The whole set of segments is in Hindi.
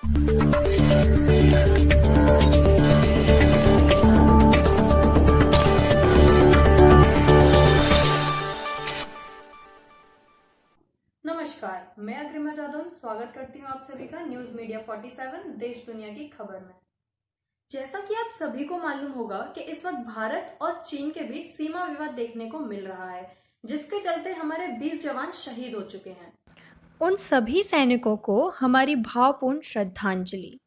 नमस्कार, मैं अग्रिमा जादव स्वागत करती हूँ आप सभी का न्यूज मीडिया 47 देश दुनिया की खबर में। जैसा कि आप सभी को मालूम होगा कि इस वक्त भारत और चीन के बीच सीमा विवाद देखने को मिल रहा है, जिसके चलते हमारे 20 जवान शहीद हो चुके हैं। उन सभी सैनिकों को हमारी भावपूर्ण श्रद्धांजलि।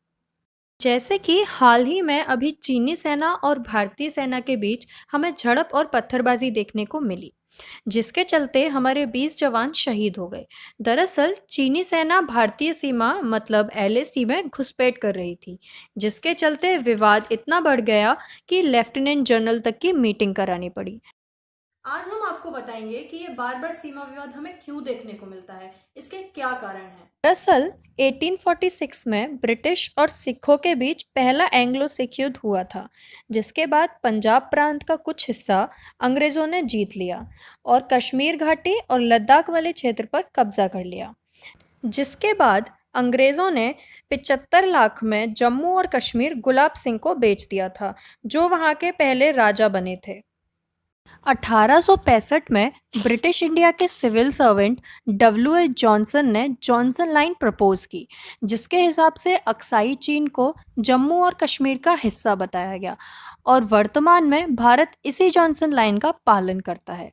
जैसे कि हाल ही में अभी चीनी सेना और भारतीय सेना के बीच हमें झड़प और पत्थरबाजी देखने को मिली, जिसके चलते हमारे 20 जवान शहीद हो गए। दरअसल चीनी सेना भारतीय सीमा मतलब LAC में घुसपैठ कर रही थी, जिसके चलते विवाद इतना बढ़ गया कि लेफ्टिनेंट जनरल तक की मीटिंग करानी पड़ी। आज हम आपको बताएंगे कि ये बार बार सीमा विवाद हमें क्यों देखने को मिलता है, इसके क्या कारण हैं। दरअसल 1846 में ब्रिटिश और सिखों के बीच पहला एंग्लो सिख युद्ध हुआ था, जिसके बाद पंजाब प्रांत का कुछ हिस्सा अंग्रेजों ने जीत लिया और कश्मीर घाटी और लद्दाख वाले क्षेत्र पर कब्जा कर लिया। जिसके बाद अंग्रेजों ने 75 लाख में जम्मू और कश्मीर गुलाब सिंह को बेच दिया था, जो वहां के पहले राजा बने थे। 1865 में ब्रिटिश इंडिया के सिविल सर्वेंट W.H. जॉनसन ने जॉनसन लाइन प्रपोज की, जिसके हिसाब से अक्साई चीन को जम्मू और कश्मीर का हिस्सा बताया गया और वर्तमान में भारत इसी जॉनसन लाइन का पालन करता है।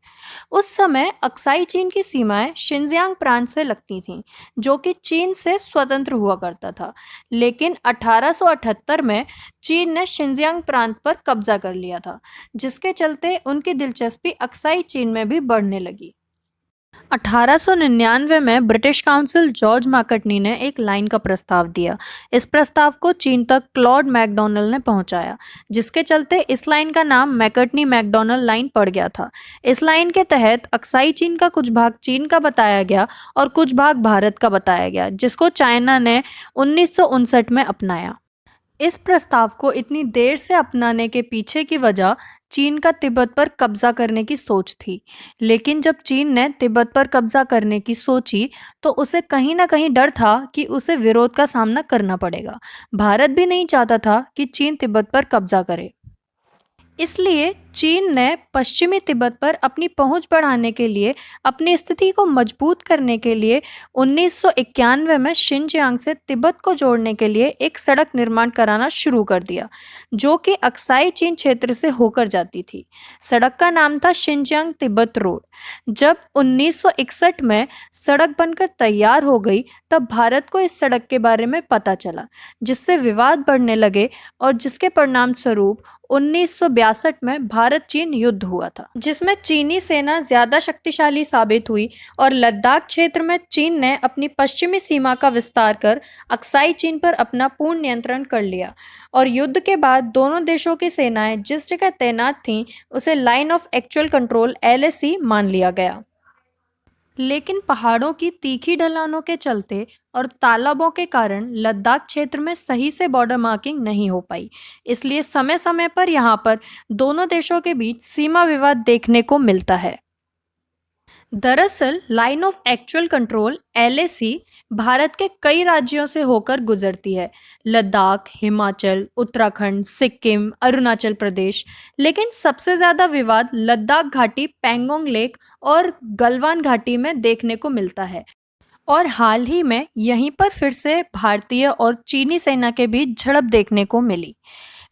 उस समय अक्साई चीन की सीमाएं शिनजियांग प्रांत से लगती थीं, जो कि चीन से स्वतंत्र हुआ करता था, लेकिन 1878 में चीन ने शिनजियांग प्रांत पर कब्जा कर लिया था, जिसके चलते उनकी दिलचस्पी अक्साई चीन में भी बढ़ने लगी। 1899 में ब्रिटिश काउंसिल जॉर्ज मैकर्टनी ने एक लाइन का प्रस्ताव दिया। इस प्रस्ताव को चीन तक क्लॉड मैकडॉनल्ड ने पहुंचाया, जिसके चलते इस लाइन का नाम मैकर्टनी मैकडॉनल्ड लाइन पड़ गया था। इस लाइन के तहत अक्साई चीन का कुछ भाग चीन का बताया गया और कुछ भाग भारत का बताया गया, जिसको चाइना ने 1959 में अपनाया। इस प्रस्ताव को इतनी देर से अपनाने के पीछे की वजह चीन का तिब्बत पर कब्जा करने की सोच थी, लेकिन जब चीन ने तिब्बत पर कब्जा करने की सोची तो उसे कहीं ना कहीं डर था कि उसे विरोध का सामना करना पड़ेगा। भारत भी नहीं चाहता था कि चीन तिब्बत पर कब्जा करे, इसलिए चीन ने पश्चिमी तिब्बत पर अपनी पहुंच बढ़ाने के लिए, अपनी स्थिति को मजबूत करने के लिए 1991 में शिनजियांग से तिब्बत को जोड़ने के लिए एक सड़क निर्माण कराना शुरू कर दिया, जो कि अक्साई चीन क्षेत्र से होकर जाती थी। सड़क का नाम था शिनजियांग तिब्बत रोड। जब 1961 में सड़क बनकर तैयार हो गई, तब भारत को इस सड़क के बारे में पता चला, जिससे विवाद बढ़ने लगे और जिसके परिणाम स्वरूप 1962 में भारत चीन युद्ध हुआ था, जिसमें चीनी सेना ज्यादा शक्तिशाली साबित हुई और लद्दाख क्षेत्र में चीन ने अपनी पश्चिमी सीमा का विस्तार कर अक्साई चीन पर अपना पूर्ण नियंत्रण कर लिया और युद्ध के बाद दोनों देशों की सेनाएं जिस जगह तैनात थीं उसे line of actual control LAC मान लिया गया। लेकिन पहाड़ों की तीखी ढलानों के चलते और तालाबों के कारण लद्दाख क्षेत्र में सही से बॉर्डर मार्किंग नहीं हो पाई, इसलिए समय समय पर यहाँ पर दोनों देशों के बीच सीमा विवाद देखने को मिलता है। दरअसल line of actual control LAC Bharat के कई राज्यों से होकर गुजरती है, लद्दाख, हिमाचल, उत्तराखंड, सिक्किम, अरुणाचल प्रदेश। लेकिन सबसे ज़्यादा विवाद लद्दाख घाटी, पैंगोंग लेक और गलवान घाटी में देखने को मिलता है और हाल ही में यहीं पर फिर से भारतीय और चीनी सेना के बीच झड़प देखने को मिली।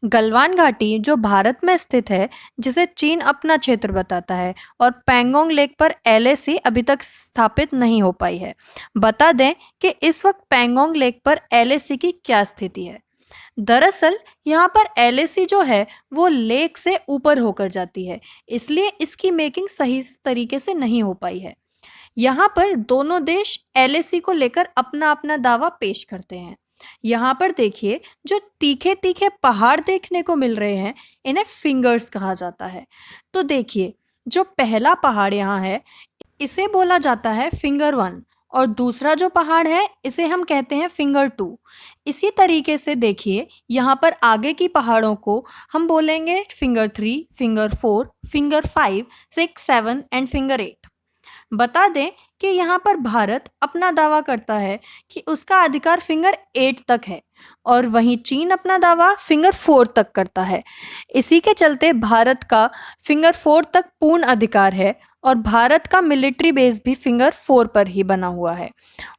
गलवान घाटी जो भारत में स्थित है, जिसे चीन अपना क्षेत्र बताता है, और पैंगोंग लेक पर LAC अभी तक स्थापित नहीं हो पाई है। बता दें कि इस वक्त पैंगोंग लेक पर LAC की क्या स्थिति है। दरअसल यहाँ पर LAC जो है वो लेक से ऊपर होकर जाती है, इसलिए इसकी मेकिंग सही तरीके से नहीं हो पाई है। यहाँ पर दोनों देश LAC को लेकर अपना अपना दावा पेश करते हैं। यहाँ पर देखिए, जो तीखे तीखे पहाड़ देखने को मिल रहे हैं, इन्हें फिंगर्स कहा जाता है। तो देखिए, जो पहला पहाड़ यहाँ है इसे बोला जाता है फिंगर 1 और दूसरा जो पहाड़ है इसे हम कहते हैं फिंगर 2। इसी तरीके से देखिए, यहाँ पर आगे की पहाड़ों को हम बोलेंगे finger 3, finger 4, finger 5, 6, 7 and finger 8। बता दें कि यहाँ पर भारत अपना दावा करता है कि उसका अधिकार फिंगर 8 तक है और वहीं चीन अपना दावा फिंगर 4 तक करता है। इसी के चलते भारत का फिंगर 4 तक पूर्ण अधिकार है और भारत का मिलिट्री बेस भी फिंगर 4 पर ही बना हुआ है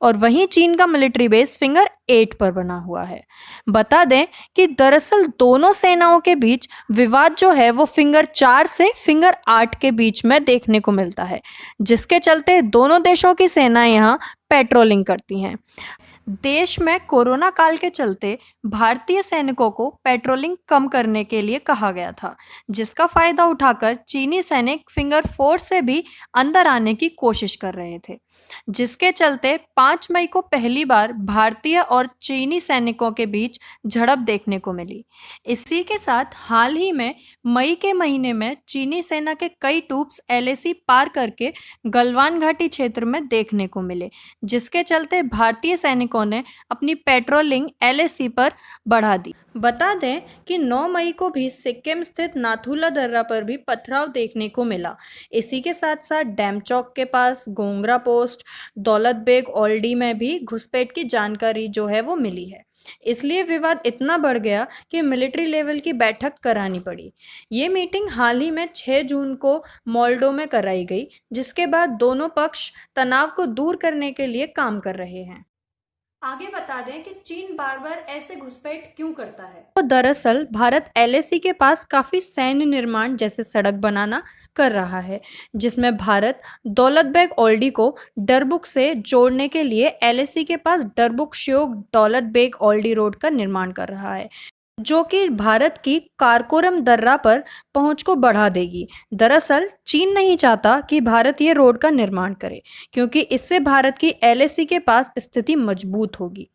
और वहीं चीन का मिलिट्री बेस फिंगर 8 पर बना हुआ है। बता दें कि दरअसल दोनों सेनाओं के बीच विवाद जो है वो फिंगर 4 से फिंगर 8 के बीच में देखने को मिलता है, जिसके चलते दोनों देशों की सेनाएं यहाँ पेट्रोलिंग करती हैं। देश में कोरोना काल के चलते भारतीय सैनिकों को पेट्रोलिंग कम करने के लिए कहा गया था, जिसका फायदा उठाकर चीनी सैनिक फिंगर 4 से भी अंदर आने की कोशिश कर रहे थे, जिसके चलते 5 मई को पहली बार भारतीय और चीनी सैनिकों के बीच झड़प देखने को मिली। इसी के साथ हाल ही में मई के महीने में चीनी सेना के कई ट्रूप्स एलएसी पार करके गलवान घाटी क्षेत्र में देखने को मिले, जिसके चलते भारतीय सैनिकों ने अपनी पेट्रोलिंग एलएसी पर बढ़ा दी। बता दें कि 9 मई को भी सिक्किम स्थित नाथुला दर्रा पर भी पथराव देखने को मिला। इसी के साथ साथ डैम चौक के पास गोंगरा पोस्ट, दौलत बेग ओल्डी में भी घुसपैठ की जानकारी जो है वो मिली है। इसलिए विवाद इतना बढ़ गया कि मिलिट्री लेवल की बैठक करानी पड़ी। ये मीटिंग हाल ही में 6 जून को मोल्डो में कराई गई, जिसके बाद दोनों पक्ष तनाव को दूर करने के लिए काम कर रहे हैं। आगे बता दें कि चीन बार बार ऐसे घुसपैठ क्यों करता है। तो दरअसल भारत एलएसी के पास काफी सैन्य निर्माण जैसे सड़क बनाना कर रहा है, जिसमें भारत दौलत बेग ओल्डी को डरबुक से जोड़ने के लिए एलएसी के पास डरबुक श्योक दौलत बेग ओल्डी रोड का निर्माण कर रहा है, जो कि भारत की कारकोरम दर्रा पर पहुंच को बढ़ा देगी। दरअसल चीन नहीं चाहता कि भारत ये रोड का निर्माण करे, क्योंकि इससे भारत की एलएसी के पास स्थिति मजबूत होगी।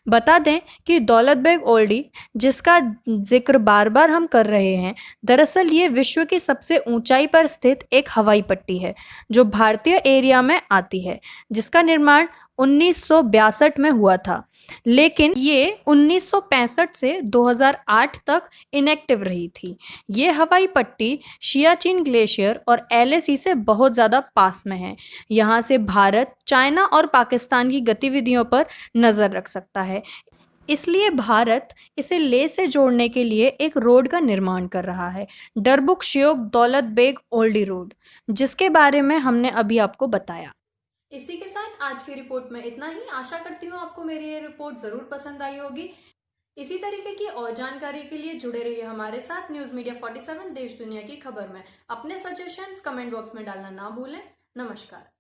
बता दें कि दौलत बेग ओल्डी, जिसका जिक्र बार बार हम कर रहे हैं, दरअसल ये विश्व की सबसे ऊंचाई पर स्थित एक हवाई पट्टी है जो भारतीय एरिया में आती है, जिसका निर्माण 1962 में हुआ था, लेकिन ये 1965 से 2008 तक इनएक्टिव रही थी। ये हवाई पट्टी सियाचिन ग्लेशियर और एलएसी से बहुत ज़्यादा पास में है। यहाँ से भारत, चाइना और पाकिस्तान की गतिविधियों पर नज़र रख सकता है। इसलिए भारत इसे लेह से जोड़ने के लिए एक रोड का निर्माण कर रहा है, डरबुक श्योक दौलत बेग ओल्डी रोड, जिसके बारे में हमने अभी आपको बताया। इसी के साथ आज की रिपोर्ट में इतना ही। आशा करती हूँ आपको मेरी ये रिपोर्ट जरूर पसंद आई होगी। इसी तरीके की और जानकारी के लिए जुड़े रहिए हमारे साथ न्यूज मीडिया 47 देश दुनिया की खबर में। अपने सजेशंस कमेंट बॉक्स में डालना ना भूलें। नमस्कार।